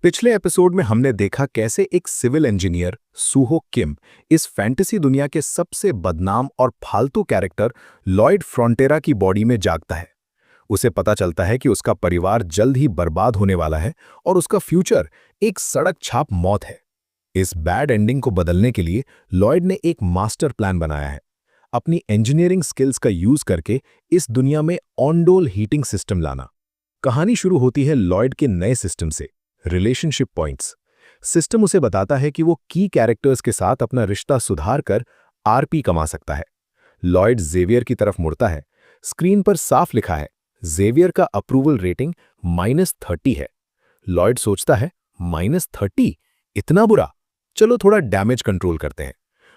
पिछले एपिसोड में हमने देखा कैसे एक सिविल इंजीनियर सूहो किम इस फैंटेसी दुनिया के सबसे बदनाम और फालतू कैरेक्टर लॉयड फ्रॉन्टेरा की बॉडी में जागता है। उसे पता चलता है कि उसका परिवार जल्द ही बर्बाद होने वाला है और उसका फ्यूचर एक सड़क छाप मौत है। इस बैड एंडिंग को बदलने के लिए लॉयड ने एक मास्टर प्लान बनाया है, अपनी इंजीनियरिंग स्किल्स का यूज करके इस दुनिया में ऑन-डोल हीटिंग सिस्टम लाना। कहानी शुरू होती है लॉयड के नए सिस्टम से, रिलेशनशिप पॉइंट्स। सिस्टम उसे बताता है कि वो की कैरेक्टर्स के साथ अपना रिश्ता सुधार कर आरपी कमा सकता है। लॉयड जेवियर की तरफ मुड़ता है। स्क्रीन पर साफ लिखा है, जेवियर का अप्रूवल रेटिंग -30 है। लॉयड सोचता है, -30? इतना बुरा? चलो थोड़ा डैमेज कंट्रोल करते हैं।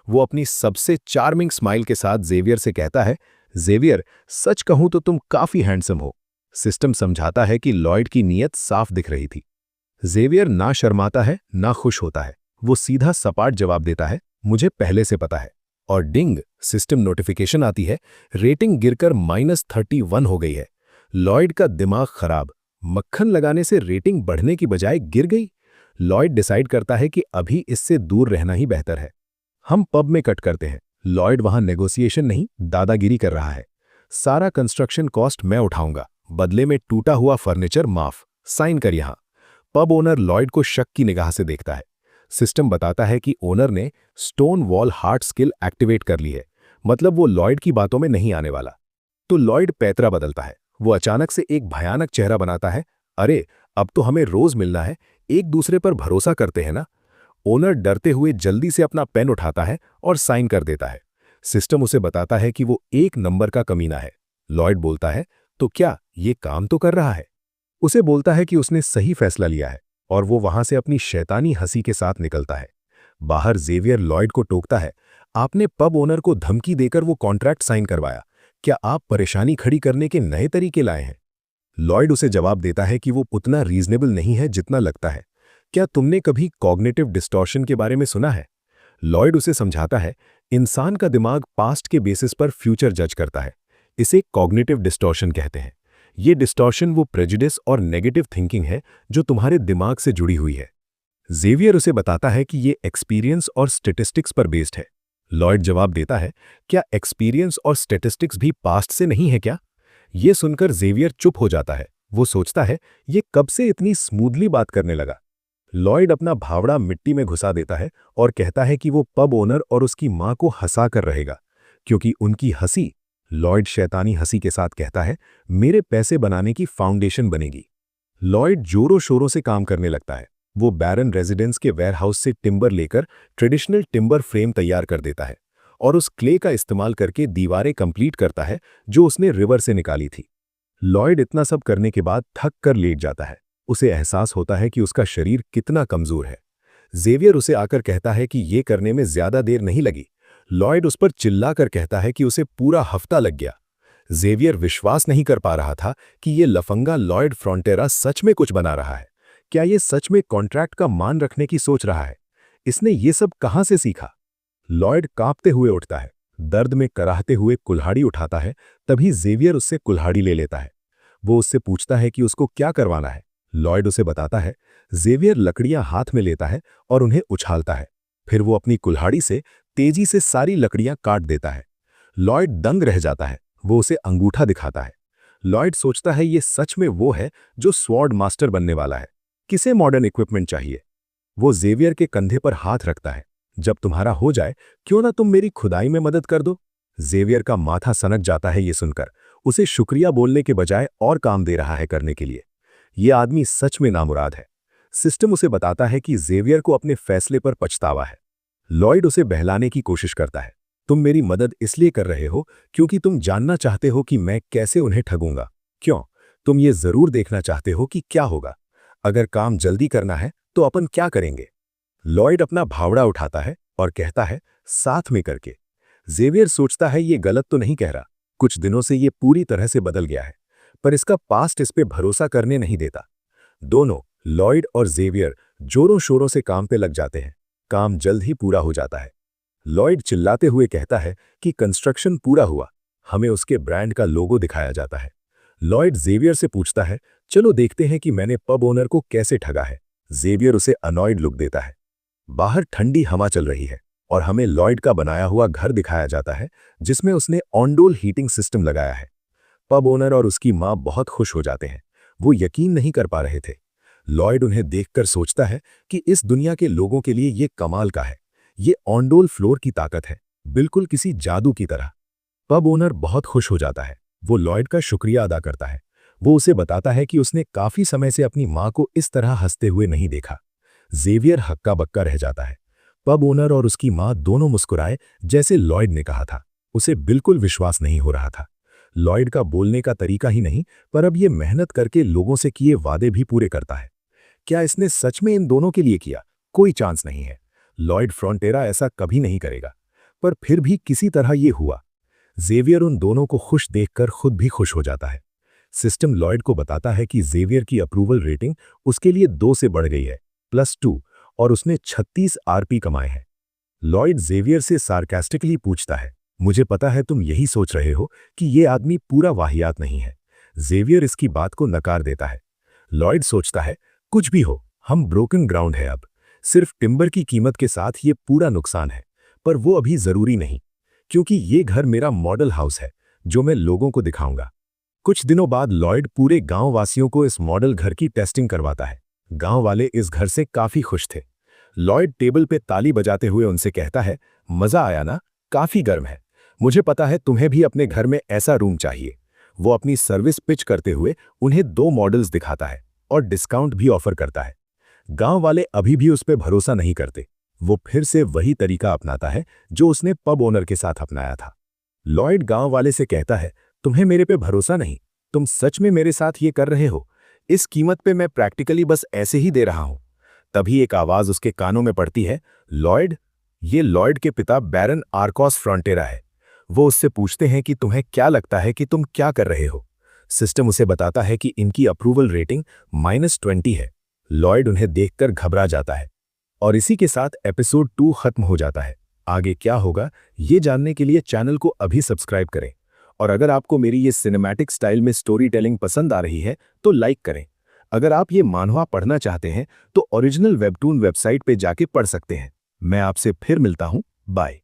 वो अपनी सबसे चार्मिंग स्माइल के साथ जेवियर से कहता है, जेवियर, सच कहूं तो तुम काफी हैंडसम हो। सिस्टम समझाता है कि लॉयड की नीयत साफ दिख रही थी। जेवियर ना शर्माता है ना खुश होता है। वो सीधा सपाट जवाब देता है, मुझे पहले से पता है। और डिंग, सिस्टम नोटिफिकेशन आती है, रेटिंग गिरकर -31 हो गई है। लॉयड का दिमाग खराब। मक्खन लगाने से रेटिंग बढ़ने की बजाय गिर गई। लॉयड डिसाइड करता है कि अभी इससे दूर रहना ही बेहतर है। हम पब में कट करते हैं। लॉयड वहां नेगोशिएशन नहीं, दादागिरी कर रहा है। सारा कंस्ट्रक्शन कॉस्ट मैं उठाऊंगा, बदले में टूटा हुआ फर्नीचर माफ, साइन कर यहां। पब ओनर लॉयड को शक की निगाह से देखता है। सिस्टम बताता है कि ओनर ने stone wall heart skill activate कर ली है, मतलब वो लॉयड की बातों में नहीं आने वाला। तो लॉयड पैतरा बदलता है। वो अचानक से एक भयानक चेहरा बनाता है, अरे अब तो हमें रोज मिलना है, एक दूसरे पर भरोसा करते हैं ना। ओनर डरते हुए जल्दी से अपना पेन उठाता है और साइन कर देता है। सिस्टम उसे बताता है कि वो एक नंबर का कमीना है। लॉयड बोलता है, तो क्या ये काम तो कर रहा है? उसे बोलता है कि उसने सही फैसला लिया है और वो वहां से अपनी शैतानी हंसी के साथ निकलता है। बाहर जेवियर लॉयड को टोकता है, आपने पब ओनर को धमकी देकर वो कॉन्ट्रैक्ट साइन करवाया, क्या आप परेशानी खड़ी करने के नए तरीके लाए हैं? लॉयड उसे जवाब देता है कि वो उतना रीजनेबल नहीं है जितना लगता है। क्या तुमने कभी कॉग्निटिव डिस्टॉर्शन के बारे में सुना है? लॉयड उसे समझाता है, इंसान का दिमाग पास्ट के बेसिस पर फ्यूचर जज करता है। इसे कॉग्निटिव डिस्टॉर्शन कहते हैं। ये डिस्टॉर्शन वो प्रेजुडिस और नेगेटिव थिंकिंग है जो तुम्हारे दिमाग से जुड़ी हुई है। जेवियर उसे बताता है कि ये एक्सपीरियंस और स्टैटिस्टिक्स पर बेस्ड है। लॉयड जवाब देता है, क्या एक्सपीरियंस और स्टैटिस्टिक्स भी पास्ट से नहीं है क्या? ये सुनकर जेवियर चुप हो जाता है। वो सोचता है, ये कब से इतनी स्मूथली बात करने लगा? लॉयड अपना भावड़ा मिट्टी में घुसा देता है और कहता है कि वो पब ओनर और उसकी मां को हंसा कर रहेगा, क्योंकि उनकी हंसी, लॉयड शैतानी हंसी के साथ कहता है, मेरे पैसे बनाने की फाउंडेशन बनेगी। लॉयड जोरों शोरों से काम करने लगता है। वो बैरन रेजिडेंस के वेयरहाउस से टिम्बर लेकर ट्रेडिशनल टिम्बर फ्रेम तैयार कर देता है और उस क्ले का इस्तेमाल करके दीवारें कंप्लीट करता है जो उसने रिवर से निकाली थी। लॉयड इतना सब करने के बाद थक कर लेट जाता है। उसे एहसास होता है कि उसका शरीर कितना कमजोर है। जेवियर उसे आकर कहता है कि ये करने में ज्यादा देर नहीं लगी। लॉयड उस पर चिल्लाकर कहता है कि उसे पूरा हफ्ता लग गया। जेवियर विश्वास नहीं कर पा रहा था कि ये लफंगा लॉयड फ्रॉन्टेरा सच में कुछ बना रहा है। क्या ये सच में कॉन्ट्रैक्ट का मान रखने की सोच रहा है? इसने ये सब कहां से सीखा? लॉयड कांपते हुए उठता है, दर्द में कराहते हुए कुल्हाड़ी उठाता है। तभी जेवियर उससे कुल्हाड़ी ले लेता है। वो उससे पूछता है कि उसको क्या करवाना है। लॉयड उसे बताता है। जेवियर लकड़ियां हाथ में लेता है और उन्हें उछालता है। फिर वो अपनी कुल्हाड़ी से तेजी से सारी लकड़ियां काट देता है। लॉयड दंग रह जाता है। वो उसे अंगूठा दिखाता है। लॉयड सोचता है ये सच में वो है जो स्वॉर्ड मास्टर बनने वाला है। किसे मॉडर्न इक्विपमेंट चाहिए? वो जेवियर के कंधे पर हाथ रखता है। जब तुम्हारा हो जाए, क्यों ना तुम मेरी खुदाई में मदद कर दो? जेवियर का माथा सनक जाता है ये सुनकर। उसे शुक्रिया बोलने के बजाय और काम दे रहा है करने के लिए। ये आदमी सच में नामुराद है। सिस्टम उसे बताता है कि जेवियर को अपने फैसले पर पछतावा है। लॉयड उसे बहलाने की कोशिश करता है। तुम मेरी मदद इसलिए कर रहे हो क्योंकि तुम जानना चाहते हो कि मैं कैसे उन्हें ठगूंगा। क्यों? तुम ये जरूर देखना चाहते हो कि क्या होगा। अगर काम जल्दी करना है तो अपन क्या करेंगे? लॉयड अपना भावड़ा उठाता है और कहता है, साथ में करके। जेवियर सोचता है ये गलत तो नहीं कह रहा। कुछ दिनों से ये पूरी तरह से बदल गया है, पर इसका पास्ट इस पे भरोसा करने नहीं देता। दोनों, लॉयड और जेवियर, जोरों शोरों से काम पे लग जाते हैं। काम जल्द ही पूरा हो जाता है। लॉयड चिल्लाते हुए कहता है कि कंस्ट्रक्शन पूरा हुआ। हमें उसके ब्रांड का लोगो दिखाया जाता है। लॉयड जेवियर से पूछता है, चलो देखते हैं कि मैंने पब ओनर को कैसे ठगा है। जेवियर उसे अनॉयड लुक देता है। बाहर ठंडी हवा चल रही है और हमें लॉयड का बनाया हुआ घर दिखाया जाता है जिसमें उसने ऑनडोल हीटिंग सिस्टम लगाया है। पब ओनर और उसकी मां बहुत खुश हो जाते हैं। वो यकीन नहीं कर पा रहे थे। लॉयड उन्हें देखकर सोचता है कि इस दुनिया के लोगों के लिए ये कमाल का है। ये ऑनडोल फ्लोर की ताकत है, बिल्कुल किसी जादू की तरह। पब ओनर बहुत खुश हो जाता है। वो लॉयड का शुक्रिया अदा करता है। वो उसे बताता है कि उसने काफी समय से अपनी मां को इस तरह हंसते हुए नहीं देखा। जेवियर हक्का बक्का रह जाता है। पब ओनर और उसकी मां दोनों मुस्कुराए जैसे लॉयड ने कहा था। उसे बिल्कुल विश्वास नहीं हो रहा था। लॉयड का बोलने का तरीका ही नहीं, पर अब ये मेहनत करके लोगों से किए वादे भी पूरे करता है। क्या इसने सच में इन दोनों के लिए किया? कोई चांस नहीं है। लॉयड फ्रॉन्टेरा ऐसा कभी नहीं करेगा। पर फिर भी किसी तरह ये हुआ। जेवियर उन दोनों को खुश देखकर खुद भी खुश हो जाता है। सिस्टम लॉयड को बताता है कि जेवियर की अप्रूवल रेटिंग उसके लिए 2 से बढ़ गई है, +2, और उसने 36 आरपी कमाए हैं। लॉयड जेवियर से सार्कास्टिकली पूछता है, मुझे पता है तुम यही सोच रहे हो कि ये आदमी पूरा वाहियात नहीं है। जेवियर इसकी बात को नकार देता है। लॉयड सोचता है, कुछ भी हो, हम ब्रोकन ग्राउंड है अब। सिर्फ टिम्बर की कीमत के साथ ये पूरा नुकसान है, पर वो अभी जरूरी नहीं, क्योंकि ये घर मेरा मॉडल हाउस है जो मैं लोगों को दिखाऊंगा। कुछ दिनों बाद लॉयड पूरे गांव वासियों को इस मॉडल घर की टेस्टिंग करवाता है। गांव वाले इस घर से काफी खुश थे। लॉयड टेबल पे ताली बजाते हुए उनसे कहता है, मजा आया ना? काफी गर्म है। मुझे पता है तुम्हें भी अपने घर में ऐसा रूम चाहिए। वो अपनी सर्विस पिच करते हुए उन्हें 2 मॉडल्स दिखाता है और डिस्काउंट भी ऑफर करता है। गांव वाले अभी भी उस पर भरोसा नहीं करते। वो फिर से वही तरीका अपनाता है जो उसने पब ओनर के साथ अपनाया था। लॉयड गांव वाले से कहता है, तुम्हें मेरे पे भरोसा नहीं? तुम सच में मेरे साथ ये कर रहे हो? इस कीमत पे मैं प्रैक्टिकली बस ऐसे ही दे रहा हूं। तभी एक आवाज उसके कानों में पड़ती है, लॉयड? ये लॉयड के पिता बैरन आर्कोस फ्रॉन्टेरा है। वो उससे पूछते हैं कि तुम्हें क्या लगता है कि तुम क्या कर रहे हो? सिस्टम उसे बताता है कि इनकी अप्रूवल रेटिंग -20 है। लॉयड उन्हें देखकर घबरा जाता है। और इसी के साथ एपिसोड 2 खत्म हो जाता है। आगे क्या होगा ये जानने के लिए चैनल को अभी सब्सक्राइब करें। और अगर आपको मेरी ये सिनेमैटिक स्टाइल में स्टोरी टेलिंग पसंद आ रही है तो लाइक करें। अगर आप ये मानहवा पढ़ना चाहते हैं तो ओरिजिनल वेबटून वेबसाइट पे जाके पढ़ सकते हैं। मैं आपसे फिर मिलता हूं। बाय।